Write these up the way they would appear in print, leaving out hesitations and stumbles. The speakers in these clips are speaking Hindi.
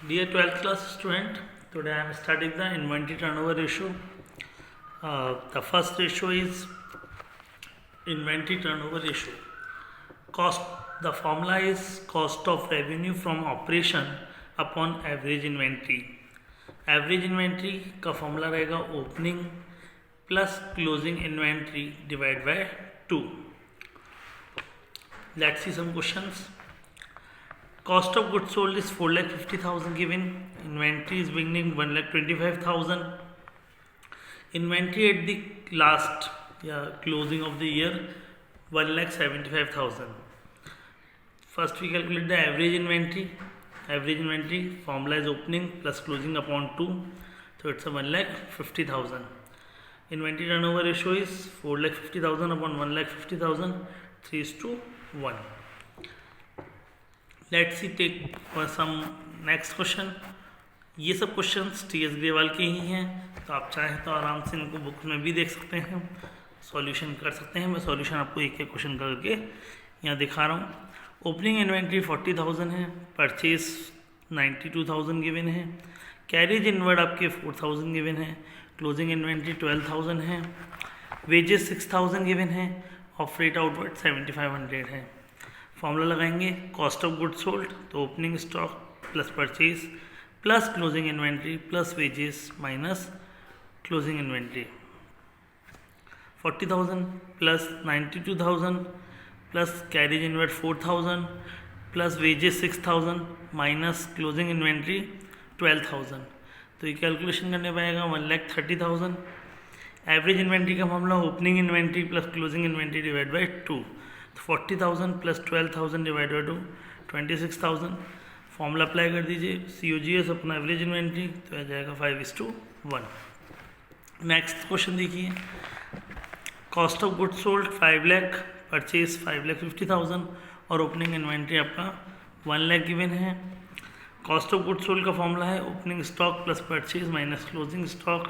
Dear 12th class student, today I am studying the inventory turnover ratio. The first ratio is inventory turnover ratio. Cost. The formula is cost of revenue from operation upon average inventory. Average inventory का फॉर्मूला रहेगा opening plus closing inventory divide by 2. Let's see some questions. Cost of goods sold is 4,50,000 given. Inventory is beginning 1,25,000. Inventory at the last closing of the year 1,75,000. First we calculate the average inventory. Average inventory formula is opening plus closing upon 2. So it's a 1,50,000. Inventory turnover ratio is 4,50,000 upon 1,50,000. 3:1. Let's see take some next question. ये सब क्वेश्चंस टी.एस. ग्रेवाल के ही हैं, तो आप चाहें तो आराम से इनको बुक में भी देख सकते हैं, सॉल्यूशन कर सकते हैं. मैं सॉल्यूशन आपको एक एक क्वेश्चन करके यहाँ दिखा रहा हूँ. ओपनिंग इन्वेंट्री 40,000 है, परचेज 92,000 गिवन है, कैरेज इनवर्ड आपके 4,000 गिवन है, क्लोजिंग इन्वेंट्री 12,000 है, वेजेस 6,000 गिवन है और फ्रेट आउटवर्ड 7,500 है. फॉर्मूला लगाएंगे कॉस्ट ऑफ गुड्स सोल्ड, तो opening stock plus purchase plus closing inventory plus wages minus closing inventory. 40,000 plus 92,000 plus carriage inward 4,000 plus wages 6,000 minus closing inventory 12,000. तो ये कैलकुलेशन करने पाएगा 1,30,000. एवरेज इन्वेंट्री का formula opening inventory plus closing inventory divide by 2. 40,000 plus 12,000 divide by 2 26,000. Formula apply कर दीजिए COGS अपना एवरेज इन्वेंट्री, तो आ जाएगा 5:1. नेक्स्ट क्वेश्चन देखिए. Cost of goods sold 5 lakh, purchase 5,50,000 और ओपनिंग इन्वेंट्री आपका 1 लाख गिवन है. कॉस्ट ऑफ गुड्स सोल्ड का फॉर्मूला है opening stock plus purchase minus closing stock.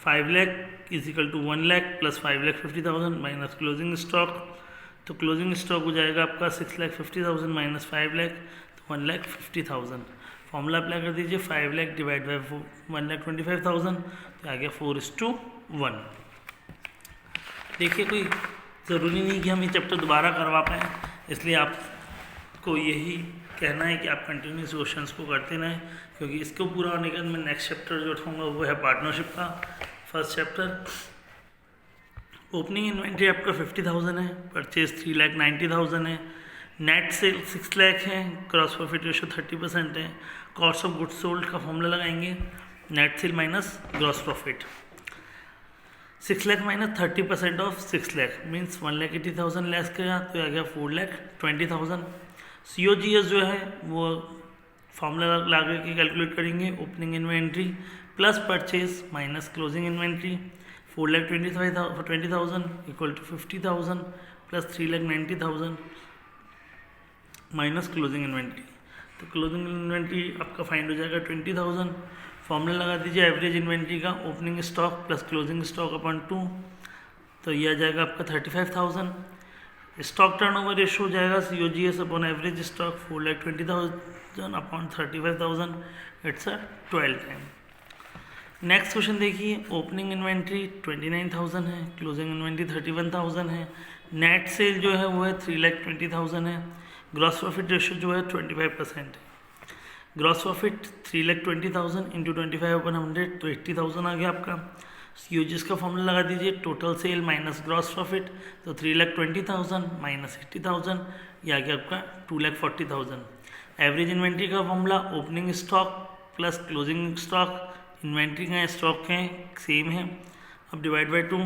5 lakh is equal to 1 lakh plus 5,50,000 minus closing stock. तो क्लोजिंग स्टॉक हो जाएगा आपका 6,50,000 माइनस 5 लाख, तो 1,50,000. फॉर्मूला अप्लाई कर दीजिए 5 लाख डिवाइड बाई 1,25,000, तो आ गया 4:1. देखिए कोई ज़रूरी नहीं कि हम ये चैप्टर दोबारा करवा पाएँ, इसलिए आपको यही कहना है कि आप कंटिन्यूस क्वेश्चंस को करते रहें, क्योंकि इसको पूरा होने के बाद मैं नेक्स्ट चैप्टर जो उठाऊँगा वो है पार्टनरशिप का फर्स्ट चैप्टर. ओपनिंग इन्वेंट्री आपका 50,000 है, परचेज 3,90,000 है, नेट सेल 6 लाख है, क्रॉस प्रॉफिट रेशियो 30% है. कॉस्ट ऑफ गुड्स सोल्ड का फॉर्मूला लगाएंगे net cell minus gross profit. 6 lakh minus 30% of 6 lakh means 1,80,000 less किया, तो आ गया 4,20,000. COGS जो है वो फॉर्मूला लगा के कैलकुलेट करेंगे opening inventory plus purchase minus closing inventory. 4,20,000 equal to 50,000 plus 3,90,000 minus closing inventory. तो क्लोजिंग इन्वेंट्री आपका फाइंड हो जाएगा 20,000. फॉर्मूला लगा दीजिए एवरेज इन्वेंट्री का opening stock plus closing stock upon 2, तो ये आ जाएगा आपका 35,000. स्टॉक टर्नओवर रेशियो हो जाएगा COGS upon average stock 4,20,000 upon 35,000, it's a 12 time. Next question देखिए. ओपनिंग इन्वेंट्री 29,000 है, क्लोजिंग इन्वेंट्री 31,000 है, नेट सेल जो है वो है 3,20,000 है, ग्रॉस प्रॉफिट रेशियो जो है 25% है. ग्रॉस प्रॉफिट 3,20,000 इंटू 25/100, तो 80,000 आ गया आपका. COGS का फॉर्मूला लगा दीजिए total sale minus gross profit, तो 3,20,000 माइनस 80,000, ये आ गया आपका 2,40,000. एवरेज इन्वेंट्री का formula opening stock plus closing stock, inventory का स्टॉक है सेम है, अब डिवाइड बाई 2,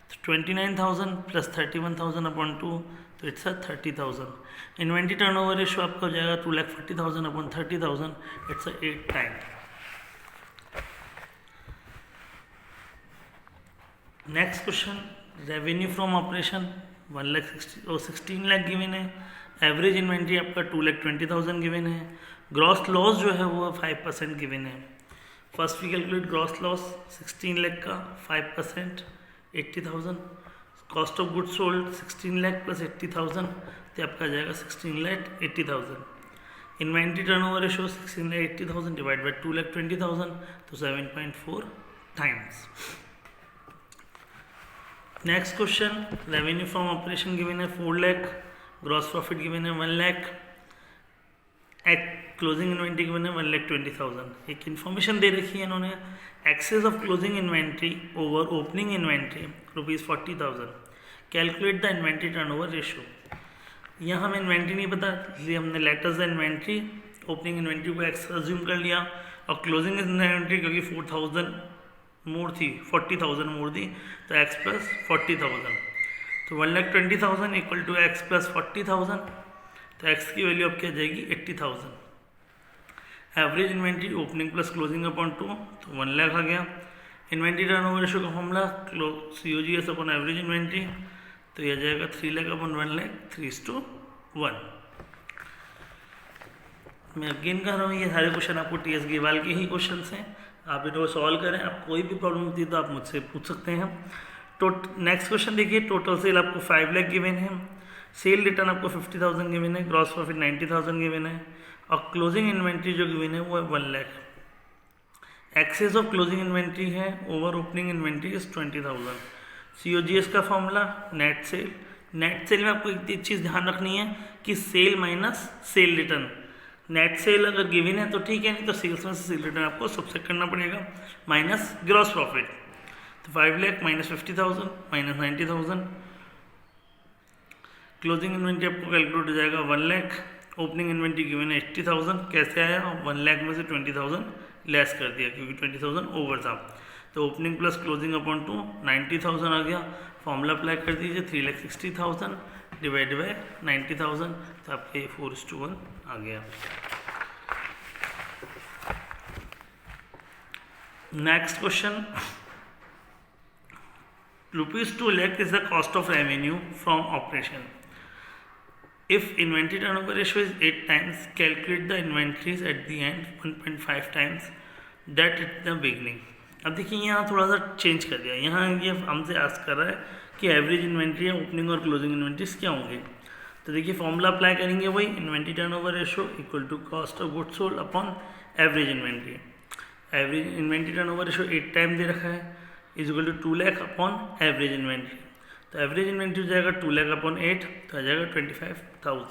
तो 29,000 प्लस 31,000 अपॉन 2, तो इट्स 30,000. इन्वेंट्री टर्नओवर रेशियो आपका हो जाएगा 2,40,000 upon 30,000, it's 8 time. Next question. Revenue from operation 16 lakh given है, एवरेज इन्वेंट्री आपका 2,20,000 गिवन है, ग्रॉस लॉस जो है वो 5% गिवन है. First we calculate gross loss 16 lakh का 5% 80,000. Cost of goods sold 16 lakh plus 80,000, तो आपका आ जाएगा 16,80,000. Inventory turnover ratio 16,80,000 divide by 2,20,000 तो 7.4 times. Next question, revenue from operation given है 4 लाख, ग्रॉस प्रॉफिट गिवन है 1 लाख, क्लोजिंग इन्वेंट्री गिवन है 1,20,000। एक इन्फॉर्मेशन दे रखी है इन्होंने, excess of closing inventory over opening inventory ₹40,000, calculate the inventory turnover ratio. यहाँ हमें इन्वेंट्री नहीं पता, इसलिए हमने letters the inventory, opening inventory को एक्स अज्यूम कर लिया, और क्लोजिंग इन्वेंट्री क्योंकि 4,000 मोर थी, 40,000 मोर थी, तो एक्स प्लस 40,000, तो 1,20,000 इक्वल टू एक्स प्लस 40,000, तो एक्स की वैल्यू अब क्या जाएगी 80,000। Average inventory opening plus closing upon 2 तो 1 लाख आ गया। इन्वेंट्री टर्नओवर रेशियो का formula COGS upon average inventory, तो यह जाएगा 3 लाख अपॉन 1 लाख, 3:1। मैं अगेन कह रहा हूँ ये सारे क्वेश्चन आपको TS गेवाल के ही क्वेश्चन हैं, आप इनको सॉल्व करें। आप कोई भी प्रॉब्लम होती है तो आप मुझसे पूछ सकते हैं। नेक्स्ट क्वेश्चन देखिए, टोटल सेल आपको 5 लाख गिवन है, सेल रिटर्न आपको 50,000 गिवन है, ग्रॉस प्रॉफिट 90,000 गिवन है, और क्लोजिंग इन्वेंट्री जो गिवन है वो है 1 lakh. Excess of closing inventory है over opening inventory is 20,000। COGS का formula net sale, net sale में आपको एक चीज़ ध्यान रखनी है कि sale minus sale return. Net sale अगर गिवन है तो ठीक है, नहीं तो सेल्स में से सेल रिटर्न आपको सबसेट करना पड़ेगा, माइनस ग्रॉस प्रॉफिट। तो 5 lakh minus 50,000 minus 90,000। Closing inventory आपको कैलकुलेट हो जाएगा 1 लाख, ओपनिंग इन्वेंट्री गिवन है 80,000, कैसे आया 1 लाख में से 20,000 लेस कर दिया क्योंकि 20,000 ओवर था, तो ओपनिंग प्लस क्लोजिंग अपॉन 2 90,000 आ गया। फॉर्मूला अप्लाई कर दीजिए, 3,60,000 डिवाइड बाय 90,000, तो आपके 4:1 आ गया। Next question, ₹2 lakh is the cost of revenue from operation. If inventory turnover ratio is 8 times, calculate the inventories at the end 1.5 times that at the beginning. अब देखिए यहाँ थोड़ा सा चेंज कर दिया, यहाँ ये हमसे आस्क कर रहा है कि एवरेज इन्वेंट्री या ओपनिंग और क्लोजिंग इन्वेंट्रीज क्या होंगे। तो देखिए फॉर्मूला अप्लाई करेंगे वही, inventory turnover ratio equal to cost of goods sold upon average inventory. Average inventory turnover ratio 8 time दे रखा है, is equal to 2 lakh upon average inventory. तो एवरेज इन्वेंट्री हो जाएगा 2 लाख अपॉन 8, तो आ जाएगा 25,000।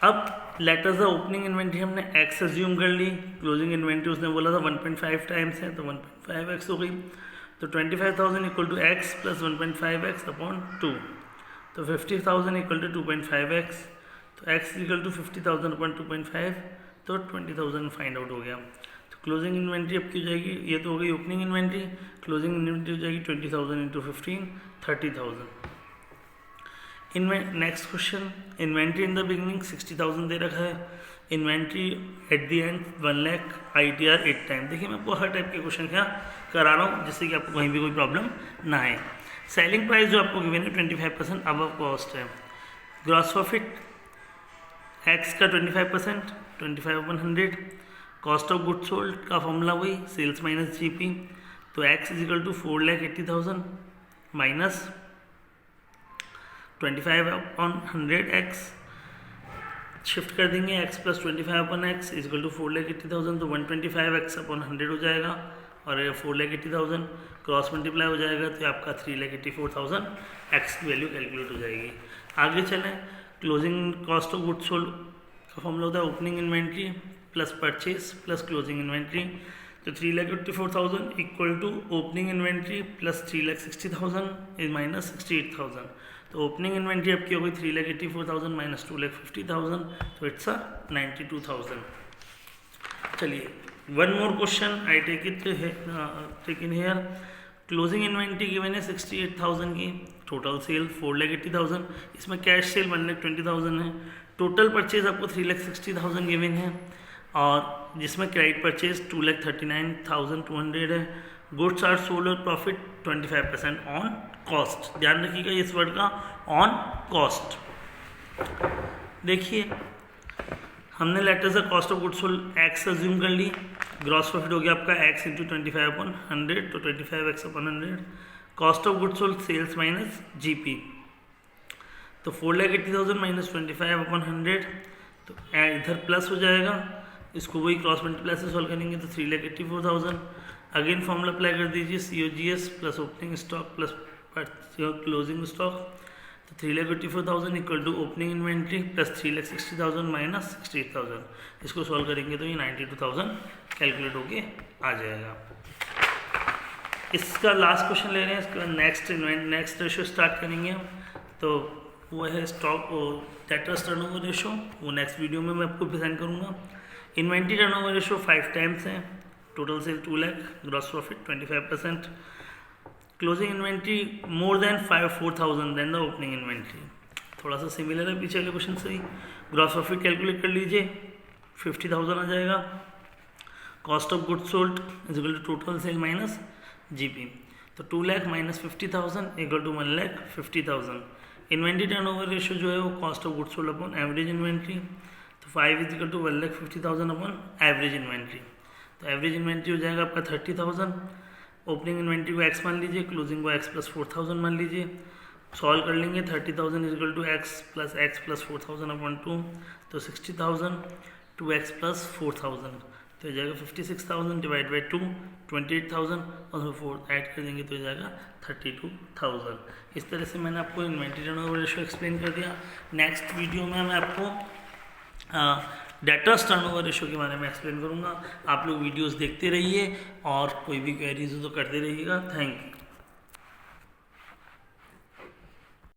अब लेटर्स द ओपनिंग इन्वेंट्री हमने एक्स अज्यूम कर ली, क्लोजिंग इन्वेंट्री उसने बोला था 1.5 टाइम्स है, तो 1.5x हो गई, तो 25,000 equal to x plus 1.5x upon 2, तो 50,000 इक्वल टू 2.5x, तो x इक्वल टू 50,000 अपॉन 2.5, तो 20,000 फाइंड आउट हो गया। क्लोजिंग इन्वेंट्री अब की जाएगी, ये तो हो गई ओपनिंग इन्वेंट्री, क्लोजिंग इन्वेंट्री हो जाएगी 20,000 into 15, 30,000। Next question, inventory in the beginning 60,000 दे रखा है, inventory at the end 1 lakh, ITR 8 time. देखिए मैं आपको हर टाइप के क्वेश्चन क्या करा रहा हूँ जिससे कि आपको कहीं भी कोई प्रॉब्लम ना आए। सेलिंग प्राइस जो आपको गिवन है 25% अबव कॉस्ट है। ग्रॉस प्रॉफिट एक्स का 25%, 25/100। कॉस्ट ऑफ गुड्स सोल्ड का फॉर्मूला वही, सेल्स माइनस GP, तो x is equal to 4,80,000 minus 25/100x, shift कर देंगे x plus 25/x is equal to 4,80,000, तो 125x अपॉन 100 हो जाएगा, और 4,80,000 क्रॉस मल्टीप्लाई हो जाएगा, तो आपका 3,84,000 x की वैल्यू कैलकुलेट हो जाएगी। आगे चलें, closing cost of goods sold का फॉर्मूला होता है opening inventory plus purchase plus closing inventory, तो 3,84,000 equal to opening inventory plus 3,60,000 is minus 68,000, तो ओपनिंग इन्वेंट्री आपकी हो गई 3,84,000 माइनस 2,50,000, तो इट्स 92,000। चलिए one more question I take in here. Closing inventory given है 68,000 की, टोटल सेल 4,80,000, इसमें कैश सेल 1,20,000 है, टोटल परचेज आपको 3,60,000 गिवन है, और जिसमें क्रेडिट परचेज 2,39,200 है। गुड्स आर सोल्ड और प्रॉफिट 25% ऑन कॉस्ट, ध्यान रखिएगा इस वर्ड का, ऑन कॉस्ट। देखिए हमने लेटर से cost of goods sold x assume कर ली, ग्रॉस प्रॉफिट हो गया आपका x इंटू 25/100, तो 25x upon 100, cost of goods sold sales minus GP, तो 4,80,000 माइनस 25/100, तो इधर प्लस हो जाएगा, इसको वही क्रॉस मल्टीप्लाई से सॉल्व करेंगे तो 3,84,000। अगेन फॉर्मूला अप्लाई कर दीजिए, COGS plus opening stock plus closing stock, तो 3,84,000 equal to opening inventory plus 3,60,000 minus 68,000। इसको सॉल्व करेंगे तो ये 92,000 कैलकुलेट होके आ जाएगा। इसका लास्ट क्वेश्चन ले रहे हैं, इसका नेक्स्ट रेशो स्टार्ट करेंगे हम। तो वो है स्टॉक डेटर्स टर्नओवर रेशो, वो नेक्स्ट वीडियो में मैं आपको प्रेजेंट करूँगा। इन्वेंट्री टर्नओवर रेशो 5 टाइम्स है, total sale 2 lakh, gross profit 25%, closing inventory more than 4,000 than the opening inventory. थोड़ा सा सिमिलर है पीछे वाले क्वेश्चन से ही। ग्रॉस प्रॉफिट कैलकुलेट कर लीजिए, 50,000 आ जाएगा। Cost of goods sold is equal to total sale minus GP, तो 2 lakh minus 50,000 equal to 1,50,000। Inventory turnover ratio जो है वो cost of goods sold upon average inventory, तो 5 is equal to 1,50,000 upon average inventory. तो एवरेज इन्वेंट्री हो जाएगा आपका 30,000। ओपनिंग इन्वेंट्री को x मान लीजिए, क्लोजिंग को x प्लस 4,000 मान लीजिए। सॉल्व कर लेंगे, 30,000 is equal to x plus 4,000 upon 2, तो 60,000 2x प्लस 4,000, तो हो जाएगा 56,000 डिवाइड बाई 2 28,000, और 4 ऐड कर देंगे तो हो जाएगा 32,000। इस तरह से मैंने आपको इन्वेंट्री टर्नओवर रेशो एक्सप्लेन कर दिया। नेक्स्ट वीडियो में मैं आपको डेटर्स टर्नओवर रेशो के बारे में एक्सप्लेन करूँगा। आप लोग वीडियोस देखते रहिए और कोई भी क्वेरीज हो तो करते रहिएगा। Thank you.